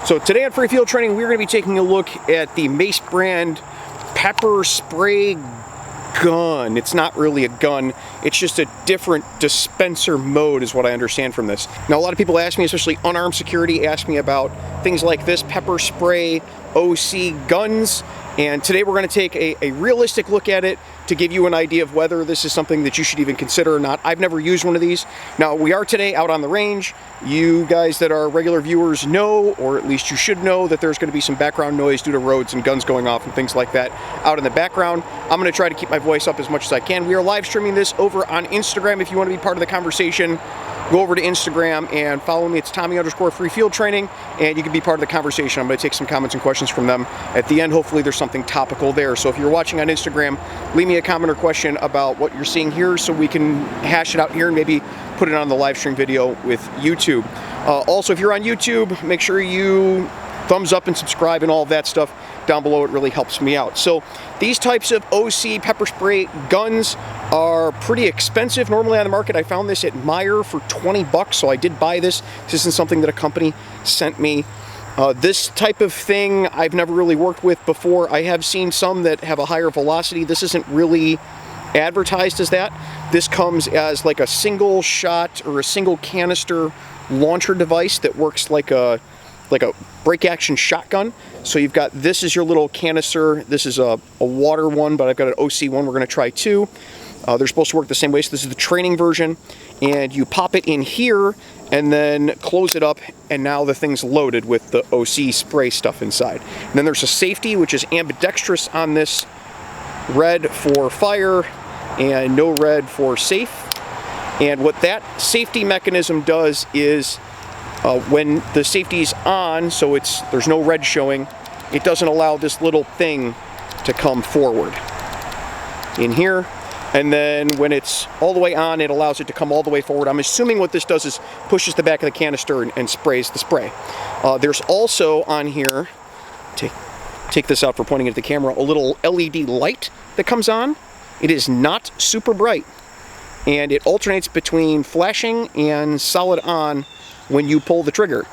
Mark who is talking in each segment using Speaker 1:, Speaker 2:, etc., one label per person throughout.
Speaker 1: So today on Free Field Training, we're going to be taking a look at the MACE brand pepper spray gun. It's not really a gun, it's just a different dispenser mode is what I understand from this. Now a lot of people ask me, especially unarmed security, ask me about things like this, pepper spray OC guns. And today we're going to take a realistic look at it to give you an idea of whether this is something that you should even consider or not. I've never used one of these. Now, we are today out on the range. You guys that are regular viewers know, or at least you should know, that there's going to be some background noise due to roads and guns going off and things like that out in the background. I'm going to try to keep my voice up as much as I can. We are live streaming this over on Instagram. If you want to be part of the conversation, go over to Instagram and follow me. It's Tommy_Free Field Training, and you can be part of the conversation. I'm going to take some comments and questions from them at the end. Hopefully there's something topical there. So if you're watching on Instagram, leave me a comment or question about what you're seeing here so we can hash it out here and maybe put it on the live stream video with YouTube. Also, if you're on YouTube, make sure you thumbs up and subscribe and all of that stuff down below. It really helps me out. So these types of OC pepper spray guns are pretty expensive normally on the market. I found this at Meijer for 20 bucks, so I did buy this. This isn't something that a company sent me. This type of thing I've never really worked with before. I have seen some that have a higher velocity. This isn't really advertised as that. This comes as like a single shot or a single canister launcher device that works like a break action shotgun. So you've got, this is your little canister. This is a water one, but I've got an OC one we're going to try too. They're supposed to work the same way. So this is the training version, and you pop it in here and then close it up, and now the thing's loaded with the OC spray stuff inside. And then there's a safety, which is ambidextrous on this. Red for fire and no red for safe. And what that safety mechanism does is when the safety's on, so there's no red showing, it doesn't allow this little thing to come forward in here. And then when it's all the way on, it allows it to come all the way forward. I'm assuming what this does is pushes the back of the canister and sprays the spray. There's also on here, take this out for pointing it at the camera, a little LED light that comes on. It is not super bright, and it alternates between flashing and solid on when you pull the trigger.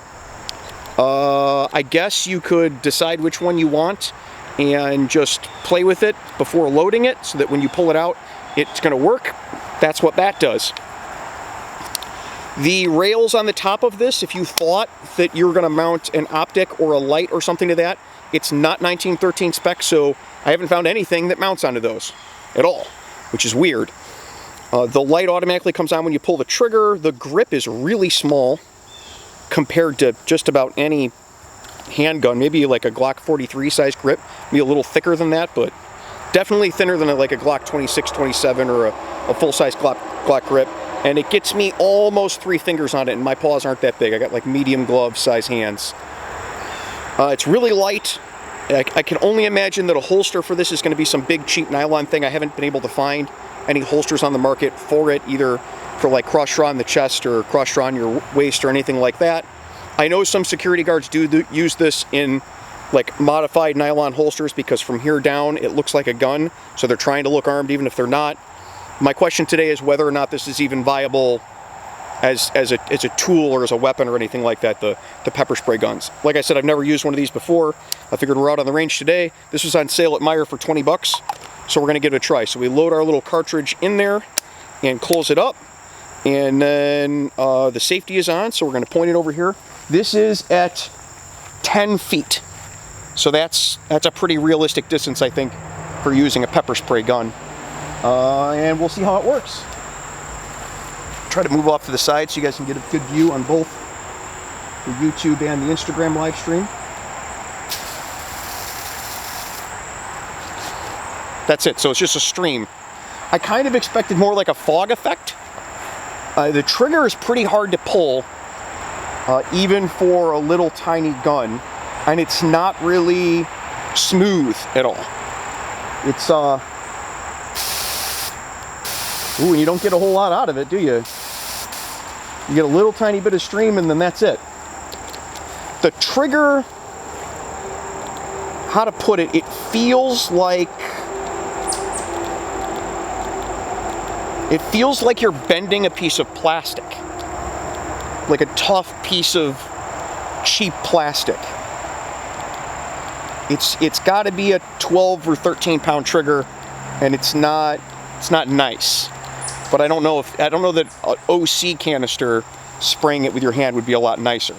Speaker 1: I guess you could decide which one you want and just play with it before loading it so that when you pull it out, it's going to work. That's what that does. The rails on the top of this, if you thought that you were going to mount an optic or a light or something to that, it's not 1913 spec, so I haven't found anything that mounts onto those at all, which is weird. The light automatically comes on when you pull the trigger. The grip is really small compared to just about any handgun, maybe like a Glock 43 size grip, maybe a little thicker than that, but definitely thinner than like a Glock 26, 27 or a full-size Glock grip. And it gets me almost 3 fingers on it, and my paws aren't that big. I got like medium glove size hands. It's really light. I can only imagine that a holster for this is going to be some big cheap nylon thing. I haven't been able to find any holsters on the market for it, either for like cross-draw on the chest or cross-draw on your waist or anything like that. I know some security guards do use this in like modified nylon holsters because from here down it looks like a gun, so they're trying to look armed even if they're not. My question today is whether or not this is even viable as a tool or as a weapon or anything like that, the pepper spray guns. Like I said, I've never used one of these before. I figured we're out on the range today. This was on sale at Meijer for 20 bucks, so we're going to give it a try. So we load our little cartridge in there and close it up, and then the safety is on, so we're going to point it over here. This is at 10 feet, so that's a pretty realistic distance, I think, for using a pepper spray gun. And we'll see how it works. Try to move off to the side so you guys can get a good view on both the YouTube and the Instagram live stream. That's it, so it's just a stream. I kind of expected more like a fog effect. The trigger is pretty hard to pull, even for a little tiny gun, and it's not really smooth at all. It's, ooh, and you don't get a whole lot out of it, do you? You get a little tiny bit of stream and then that's it. The trigger, how to put it, it feels like you're bending a piece of plastic. Like a tough piece of cheap plastic. It's got to be a 12 or 13 pound trigger, and it's not nice. But I don't know that an OC canister spraying it with your hand would be a lot nicer.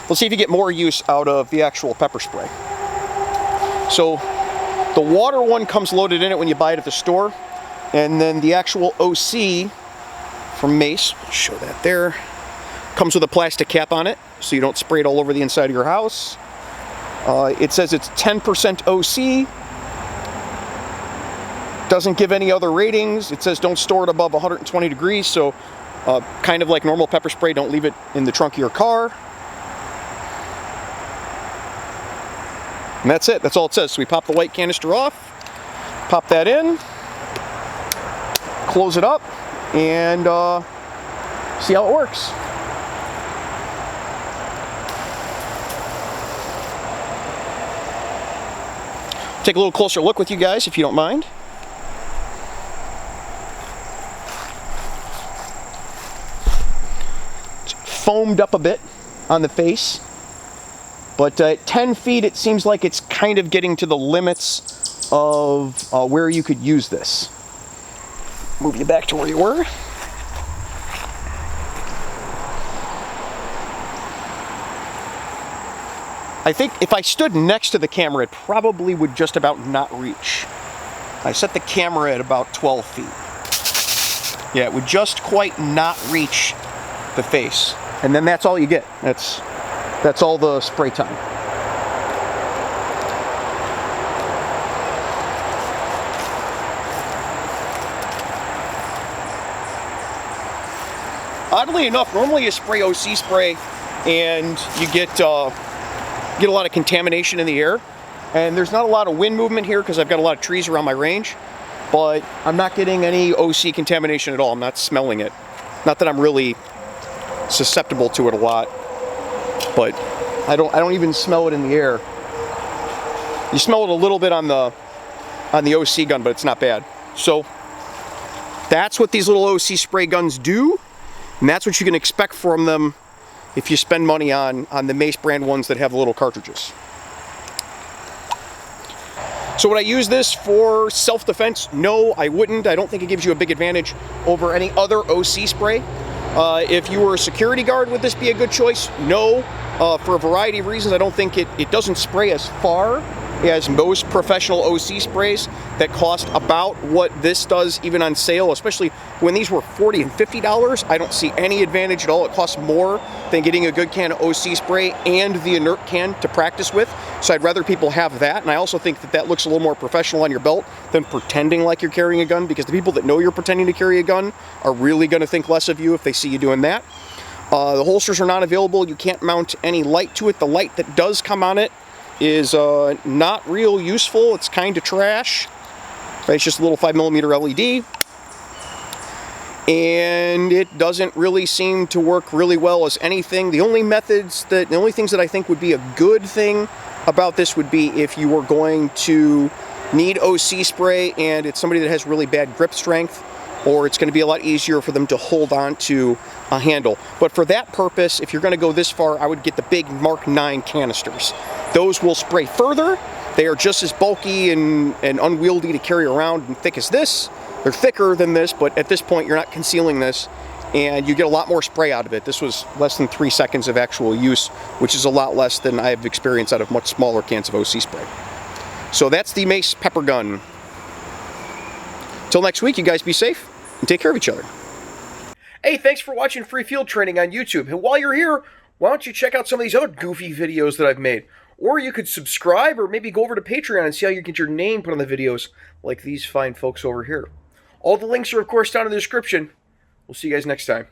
Speaker 1: Let's see if you get more use out of the actual pepper spray. So the water one comes loaded in it when you buy it at the store, and then the actual OC from MACE, I'll show that there, comes with a plastic cap on it so you don't spray it all over the inside of your house. It says it's 10% OC. Doesn't give any other ratings. It says don't store it above 120 degrees, so kind of like normal pepper spray, don't leave it in the trunk of your car. And that's it. That's all it says. So we pop the white canister off, pop that in, close it up, and see how it works. Take a little closer look with you guys, if you don't mind. It's foamed up a bit on the face. But at 10 feet, it seems like it's kind of getting to the limits of where you could use this. Move you back to where you were. I think if I stood next to the camera, it probably would just about not reach. I set the camera at about 12 feet. Yeah, it would just quite not reach the face. And then that's all you get. That's all the spray time. Oddly enough, normally you spray OC spray and you get a lot of contamination in the air. And there's not a lot of wind movement here because I've got a lot of trees around my range. But I'm not getting any OC contamination at all. I'm not smelling it. Not that I'm really susceptible to it a lot. But I don't even smell it in the air. You smell it a little bit on the OC gun, but it's not bad. So that's what these little OC spray guns do, and that's what you can expect from them if you spend money on the MACE brand ones that have little cartridges. So would I use this for self-defense? No, I wouldn't. I don't think it gives you a big advantage over any other OC spray. If you were a security guard, would this be a good choice? No. For a variety of reasons, I don't think it doesn't spray as far as most professional OC sprays that cost about what this does, even on sale, especially when these were $40 and $50. I don't see any advantage at all. It costs more than getting a good can of OC spray and the inert can to practice with. So I'd rather people have that. And I also think that looks a little more professional on your belt than pretending like you're carrying a gun, because the people that know you're pretending to carry a gun are really going to think less of you if they see you doing that. The holsters are not available. You can't mount any light to it. The light that does come on it is not real useful. It's kind of trash. It's just a little 5mm LED. And it doesn't really seem to work really well as anything. The only things that I think would be a good thing about this would be if you were going to need OC spray and it's somebody that has really bad grip strength, or it's going to be a lot easier for them to hold on to a handle. But for that purpose, if you're going to go this far, I would get the big Mark 9 canisters. Those will spray further. They are just as bulky and unwieldy to carry around and thick as this. They're thicker than this, but at this point you're not concealing this, and you get a lot more spray out of it. This was less than 3 seconds of actual use, which is a lot less than I have experienced out of much smaller cans of OC spray. So that's the MACE pepper gun. Till next week, you guys be safe and take care of each other. Hey, thanks for watching Free Field Training on YouTube. And while you're here, why don't you check out some of these other goofy videos that I've made? Or you could subscribe, or maybe go over to Patreon and see how you get your name put on the videos, like these fine folks over here. All the links are, of course, down in the description. We'll see you guys next time.